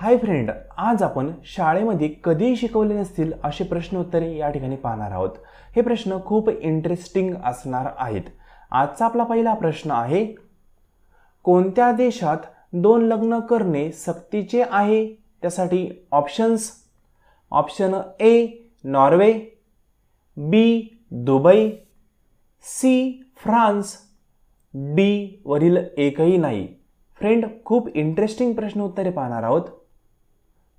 Hi friend, आज आपण शाळेमध्ये कधी शिकवले नसतील असे प्रश्न उत्तरे या ठिकाणी पाहणार आहोत। हे प्रश्न खूप इंटरेस्टिंग असणार आहेत। आजचा आपला पहिला प्रश्न आहे, कोणत्या देशात 2 लग्न करणे सक्तीचे आहे? त्यासाठी options, option A Norway, B Dubai, C France, D वरील एकही नाही। फ्रेंड, खूप इंटरेस्टिंग प्रश्न उत्तरे पाहणार आहोत।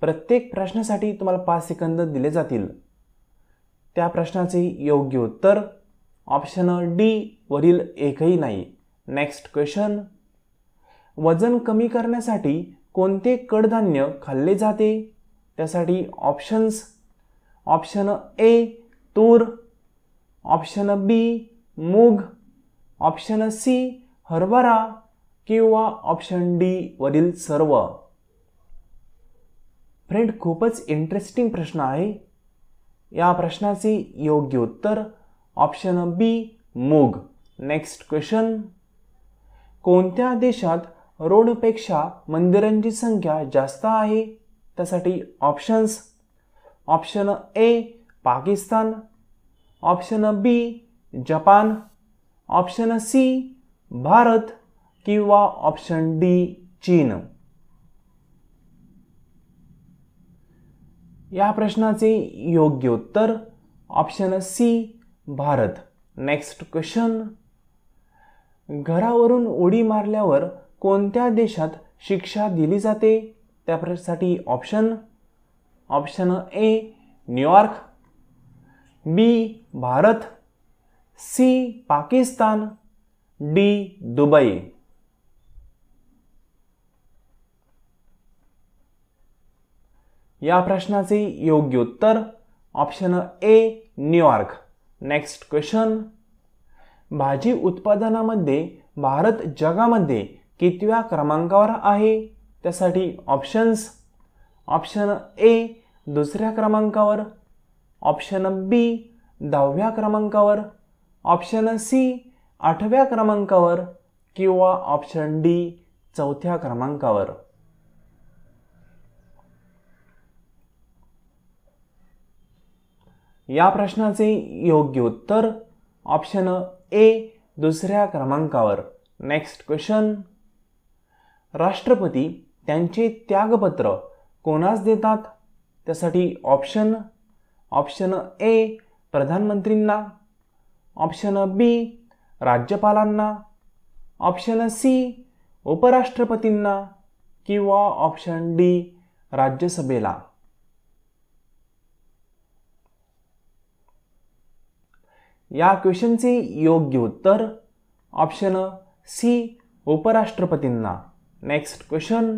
प्रत्येक प्रश्नासाठी तुम्हाला 5 सेकंद दिले जातील। त्या प्रश्नाचे योग्य उत्तर ऑप्शन डी वरील एकही नाही। नेक्स्ट क्वेश्चन, वजन कमी करण्यासाठी कोणते कडधान्य खाल्ले जाते? त्यासाठी ऑप्शन्स, ऑप्शन ए तूर, ऑप्शन बी मूग, ऑप्शन सी हरभरा किंवा ऑप्शन डी वरील सर्व। फ्रेंड, खूपच इंटरेस्टिंग प्रश्न आहे। या प्रश्नाचे योग्य उत्तर ऑप्शन बी मूग। नेक्स्ट क्वेश्चन, कोणत्या देशात रोडपेक्षा मंदिरांची संख्या जास्त आहे? त्यासाठी options, option A Pakistan, option B Japan, option C Bharat किंवा ऑप्शन डी चीन। या प्रश्नाचे योग्य उत्तर option C Bharat. Next question, घरावरून उडी मारल्यावर कोणत्या देशात शिक्षा दिली जाते? त्यासाठी option, option A New York, B Bharat, C Pakistan, D Dubai. या प्रश्नाचे योग्य उत्तर option A New York. Next question, भाजी उत्पादनामध्ये भारत जगामध्ये कितव्या क्रमांकावर आहे? त्यासाठी ऑप्शन्स, ऑप्शन ए दुसऱ्या क्रमांकावर, ऑप्शन बी 10व्या क्रमांकावर, ऑप्शन सी 8व्या क्रमांकावर किंवा ऑप्शन डी 4थ्या क्रमांकावर। या प्रश्नाचे योग्य उत्तर ऑप्शन ए दुसऱ्या क्रमांकावर। नेक्स्ट क्वेश्चन, राष्ट्रपती त्यांचे त्यागपत्र कोणास देतात? त्यासाठी ऑप्शन, ऑप्शन ए प्रधानमंत्रींना, ऑप्शन बी राज्यपालांना, ऑप्शन सी उपराष्ट्रपतींना किंवा ऑप्शन डी राज्यसभेला। या क्वेश्चनचे योग्य उत्तर ऑप्शन सी उपराष्ट्रपतींना। नेक्स्ट क्वेश्चन,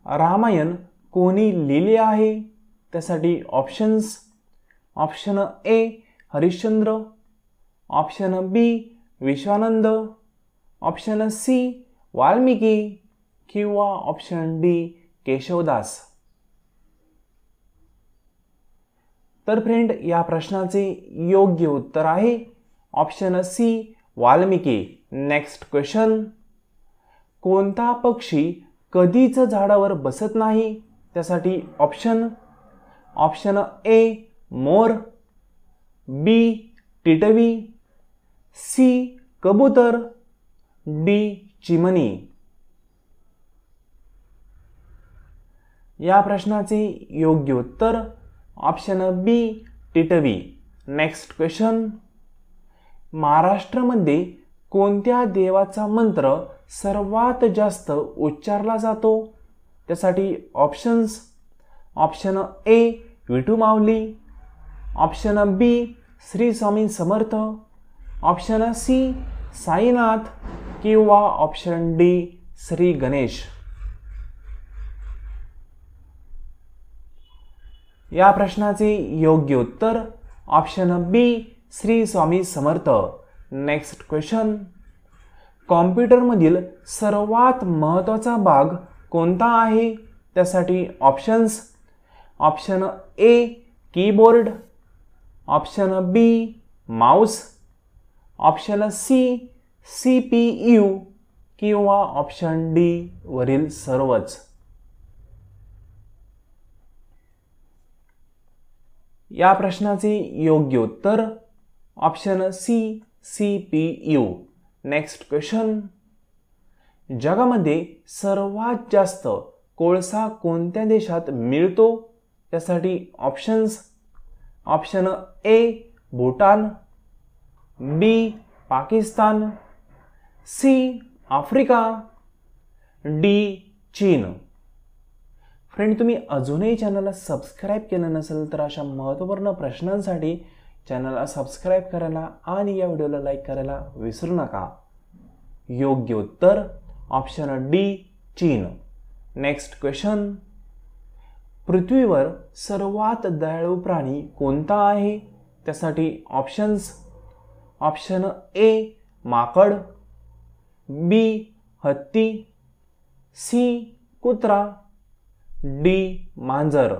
रामायण कोणी लिहिले आहे? त्यासाठी options, option A Harishchandra, option B Vishwanand, option C Valmiki किंवा ऑप्शन डी केशवदास। तर फ्रेंड, या प्रश्नाचे योग्य उत्तर आहे option C Valmiki. Next question, कोणता पक्षी कधीच झाडावर बसत नाही? त्यासाठी ऑप्शन, ऑप्शन ए मोर, बी टिटवी, सी कबूतर, डी चिमणी। या प्रश्नाचे योग्य उत्तर ऑप्शन बी टिटवी। नेक्स्ट क्वेश्चन, महाराष्ट्रामध्ये कोणत्या देवाचा मंत्र सर्वात जास्त उच्चारला जातो? त्यासाठी options, option A Vithu Mauli, option B Shri Swami Samarth, option C Sainath किंवा ऑप्शन डी श्री गणेश। या प्रश्नाचे योग्य उत्तर ऑप्शन बी श्री स्वामी समर्थ। नेक्स्ट क्वेश्चन, कॉम्प्युटरमधील सर्वात महत्त्वाचा भाग कोणता आहे? त्यासाठी options, option A keyboard, option B mouse, option C CPU किंवा ऑप्शन डी वरील सर्वच। या प्रश्नाचे योग्य उत्तर option C CPU. Next question. जगामध्ये सर्वात जास्त कोळसा कोणत्या देशात मिळतो? त्यासाठी options. Option A Bhutan, B Pakistan, C Africa, D चीन. फ्रेंड, तुम्ही अजूनही चॅनलला सबस्क्राईब केलं नसेल तर अशा महत्त्वपूर्ण प्रश्नांसाठी चॅनलला सबस्क्राईब करायला आणि या व्हिडिओला लाईक करायला विसरू नका. योग्य उत्तर ऑप्शन डी चीन. Next question. पृथ्वीवर सर्वात दयाळू प्राणी कोणता आहे? त्यासाठी ऑप्शन्स. ऑप्शन ए माकड, बी हत्ती, सी कुत्रा, डी मांजर.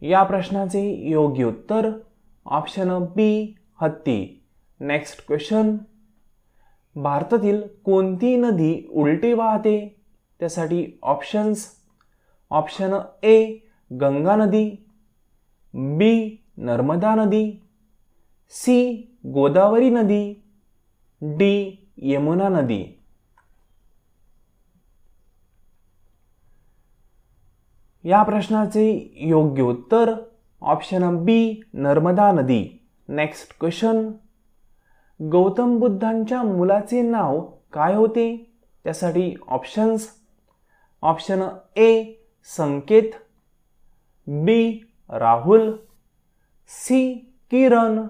या प्रश्नाचे योग्य उत्तर ऑप्शन बी हत्ती. Next question. भारतातील कोणती नदी उलटी वाहते? त्यासाठी ऑप्शन्स. ऑप्शन ए गंगा नदी, बी नर्मदा नदी, सी गोदावरी नदी, डी यमुना नदी. या प्रश्नाचे योग्य उत्तर ऑप्शन बी नर्मदा नदी. Next question. गौतम बुद्धांच्या मुलाचे नाव काय होते? त्यासाठी options. Option A Sanket, B Rahul, C Kiran,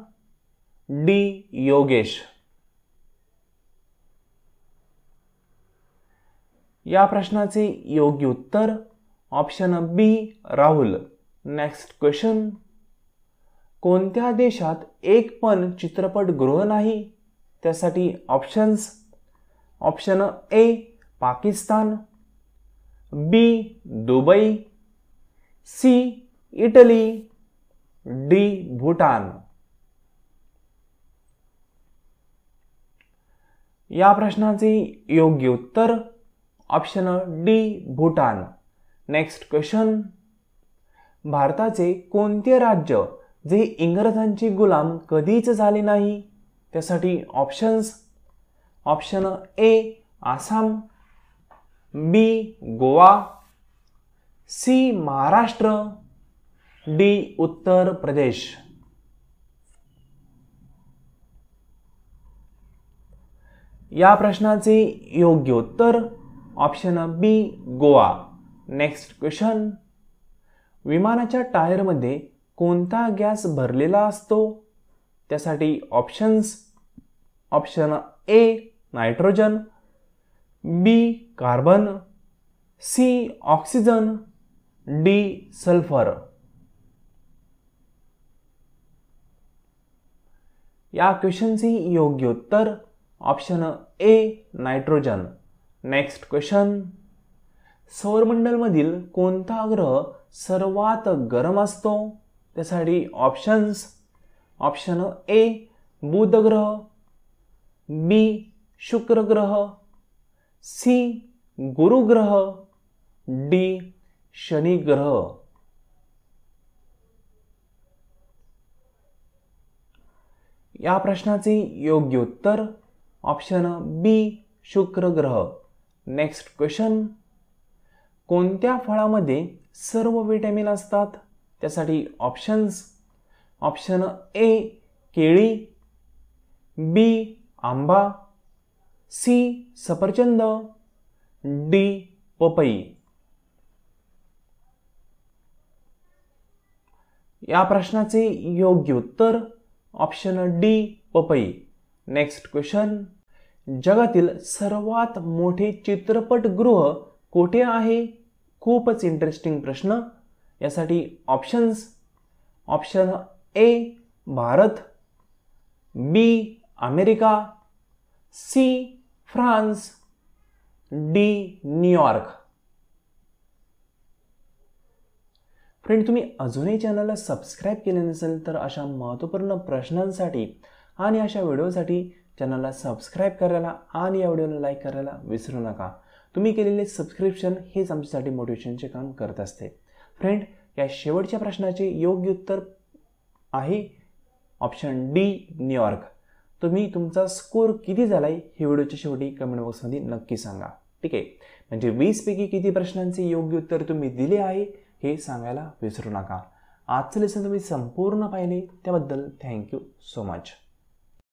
D Yogesh. या प्रश्नाचे योग्य उत्तर option B Rahul. Next question. कोणत्या देशात एक पण चित्रपटगृह नाही? त्यासाठी options. Option A Pakistan, B Dubai, C Italy, D Bhutan. या प्रश्नाचे योग्य उत्तर option D Bhutan. Next question. भारताचे कोणते राज्य जे इंग्रजांचे गुलाम कधीच झाले नाही? त्यासाठी options. Option A Assam, B Goa, C Maharashtra, D Uttar Pradesh. या प्रश्नाचे योग्य उत्तर option B Goa. Next question. विमानाच्या टायरमध्ये कोणता गॅस भरलेला असतो? त्यासाठी options. Option A nitrogen, B carbon, C oxygen, D sulphur. या क्वेश्चनचे योग्य उत्तर option A nitrogen. Next question. सौरमंडलमधील कोणता ग्रह सर्वात गरम असतो? त्यासाठी ऑप्शन्स. ऑप्शन ए बुध ग्रह, बी शुक्र ग्रह, सी गुरु ग्रह, डी शनी ग्रह. या प्रश्नाचे योग्य उत्तर ऑप्शन बी शुक्र ग्रह. Next question. कोणत्या फळामध्ये सर्व विटॅमिन असतात? त्यासाठी ऑप्शन्स. ऑप्शन ए केळी, बी आंबा, सी सफरचंद, डी पपई. या प्रश्नाचे योग्य उत्तर ऑप्शन डी पपई. Next question. जगातील सर्वात मोठे चित्रपटगृह कोठे आहे? खूपच इंटरेस्टिंग प्रश्न. यासाठी options. Option A Bharat, B America, C France, D New York. Friend, तुम्ही अजूनही चॅनलला सबस्क्राईब केले नसेल तर अशा महत्त्वपूर्ण प्रश्नांसाठी आणि अशा व्हिडिओसाठी चॅनलला सबस्क्राईब करायला आणि या व्हिडिओला लाईक करायला विसरू नका. तुम्ही केलेले सबस्क्रिप्शन हेच आमच्यासाठी मोटिवेशनचे काम करत असते. फ्रेंड, या शेवटच्या प्रश्नाचे योग्य उत्तर आहे ऑप्शन डी, न्यूयॉर्क. तुम्ही तुमचा स्कोर किती झालाय हे व्हिडिओच्या शेवटी कमेंट बॉक्समध्ये नक्की सांगा. ठीक आहे, म्हणजे 20 पैकी किती प्रश्नांचे योग्य उत्तर तुम्ही दिले आहे हे सांगायला विसरू नका. आजचं लेसन तुम्ही संपूर्ण पाहिले त्याबद्दल थँक्यू सो मच.